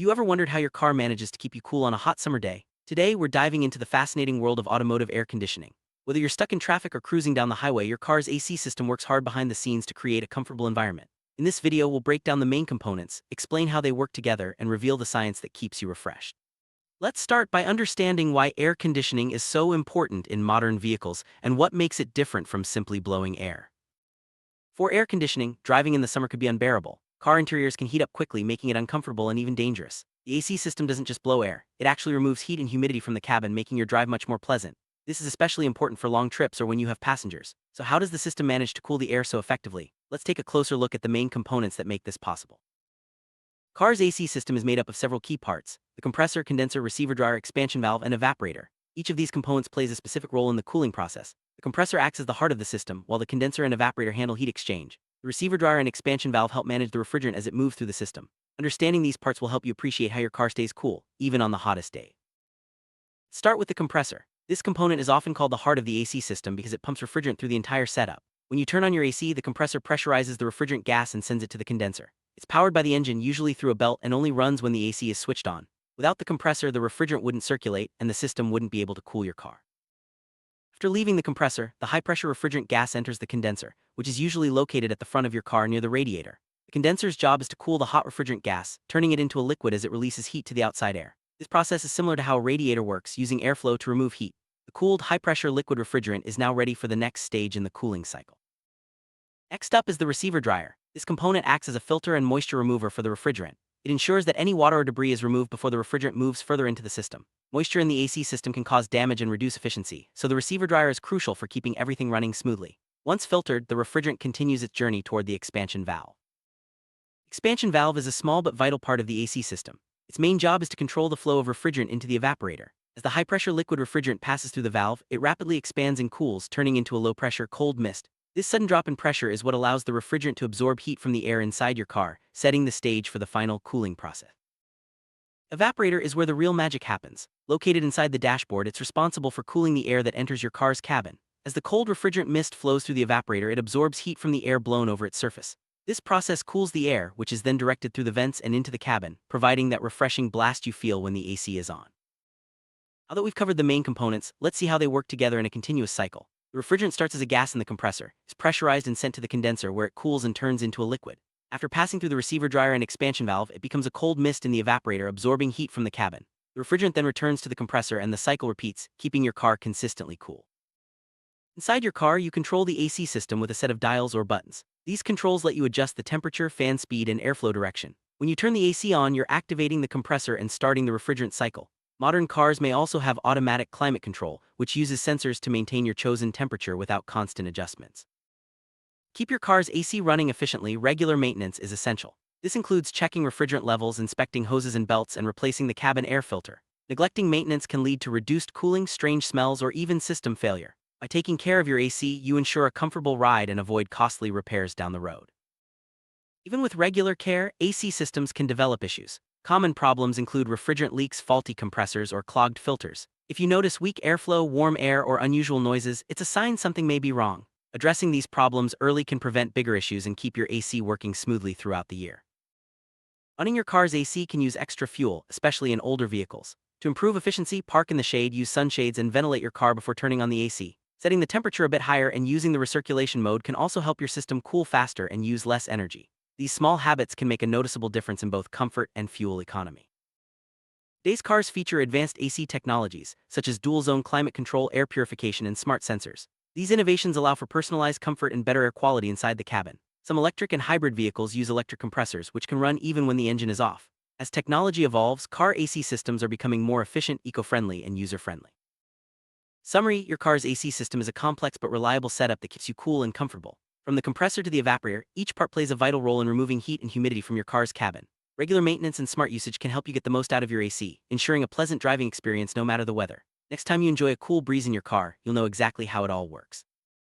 you ever wondered how your car manages to keep you cool on a hot summer day? Today, we're diving into the fascinating world of automotive air conditioning. Whether you're stuck in traffic or cruising down the highway, your car's AC system works hard behind the scenes to create a comfortable environment. In this video, we'll break down the main components, explain how they work together, and reveal the science that keeps you refreshed. Let's start by understanding why air conditioning is so important in modern vehicles and what makes it different from simply blowing air. For air conditioning, driving in the summer could be unbearable. Car interiors can heat up quickly, making it uncomfortable and even dangerous. The AC system doesn't just blow air, it actually removes heat and humidity from the cabin, making your drive much more pleasant. This is especially important for long trips or when you have passengers. So how does the system manage to cool the air so effectively? Let's take a closer look at the main components that make this possible. Car's AC system is made up of several key parts: the compressor, condenser, receiver dryer, expansion valve, and evaporator. Each of these components plays a specific role in the cooling process. The compressor acts as the heart of the system, while the condenser and evaporator handle heat exchange. The receiver dryer and expansion valve help manage the refrigerant as it moves through the system. Understanding these parts will help you appreciate how your car stays cool, even on the hottest day. Start with the compressor. This component is often called the heart of the AC system because it pumps refrigerant through the entire setup. When you turn on your AC, the compressor pressurizes the refrigerant gas and sends it to the condenser. It's powered by the engine, usually through a belt, and only runs when the AC is switched on. Without the compressor, the refrigerant wouldn't circulate, and the system wouldn't be able to cool your car. After leaving the compressor, the high-pressure refrigerant gas enters the condenser, which is usually located at the front of your car near the radiator. The condenser's job is to cool the hot refrigerant gas, turning it into a liquid as it releases heat to the outside air. This process is similar to how a radiator works, using airflow to remove heat. The cooled, high-pressure liquid refrigerant is now ready for the next stage in the cooling cycle. Next up is the receiver dryer. This component acts as a filter and moisture remover for the refrigerant. It ensures that any water or debris is removed before the refrigerant moves further into the system. Moisture in the AC system can cause damage and reduce efficiency, so the receiver dryer is crucial for keeping everything running smoothly. Once filtered, the refrigerant continues its journey toward the expansion valve. Expansion valve is a small but vital part of the AC system. Its main job is to control the flow of refrigerant into the evaporator. As the high-pressure liquid refrigerant passes through the valve, it rapidly expands and cools, turning into a low-pressure, cold mist. This sudden drop in pressure is what allows the refrigerant to absorb heat from the air inside your car, setting the stage for the final cooling process. Evaporator is where the real magic happens. Located inside the dashboard, it's responsible for cooling the air that enters your car's cabin. As the cold refrigerant mist flows through the evaporator, it absorbs heat from the air blown over its surface. This process cools the air, which is then directed through the vents and into the cabin, providing that refreshing blast you feel when the AC is on. Now that we've covered the main components, let's see how they work together in a continuous cycle. The refrigerant starts as a gas in the compressor, is pressurized and sent to the condenser where it cools and turns into a liquid. After passing through the receiver dryer and expansion valve, it becomes a cold mist in the evaporator, absorbing heat from the cabin. The refrigerant then returns to the compressor and the cycle repeats, keeping your car consistently cool. Inside your car, you control the AC system with a set of dials or buttons. These controls let you adjust the temperature, fan speed, and airflow direction. When you turn the AC on, you're activating the compressor and starting the refrigerant cycle. Modern cars may also have automatic climate control, which uses sensors to maintain your chosen temperature without constant adjustments. Keep your car's AC running efficiently. Regular maintenance is essential. This includes checking refrigerant levels, inspecting hoses and belts, and replacing the cabin air filter. Neglecting maintenance can lead to reduced cooling, strange smells, or even system failure. By taking care of your AC, you ensure a comfortable ride and avoid costly repairs down the road. Even with regular care, AC systems can develop issues. Common problems include refrigerant leaks, faulty compressors, or clogged filters. If you notice weak airflow, warm air, or unusual noises, it's a sign something may be wrong. Addressing these problems early can prevent bigger issues and keep your AC working smoothly throughout the year. Running your car's AC can use extra fuel, especially in older vehicles. To improve efficiency, park in the shade, use sunshades, and ventilate your car before turning on the AC. Setting the temperature a bit higher and using the recirculation mode can also help your system cool faster and use less energy. These small habits can make a noticeable difference in both comfort and fuel economy. Today's cars feature advanced AC technologies, such as dual-zone climate control, air purification, and smart sensors. These innovations allow for personalized comfort and better air quality inside the cabin. Some electric and hybrid vehicles use electric compressors, which can run even when the engine is off. As technology evolves, car AC systems are becoming more efficient, eco-friendly, and user-friendly. Summary: your car's AC system is a complex but reliable setup that keeps you cool and comfortable. From the compressor to the evaporator, each part plays a vital role in removing heat and humidity from your car's cabin. Regular maintenance and smart usage can help you get the most out of your AC, ensuring a pleasant driving experience no matter the weather. Next time you enjoy a cool breeze in your car, you'll know exactly how it all works.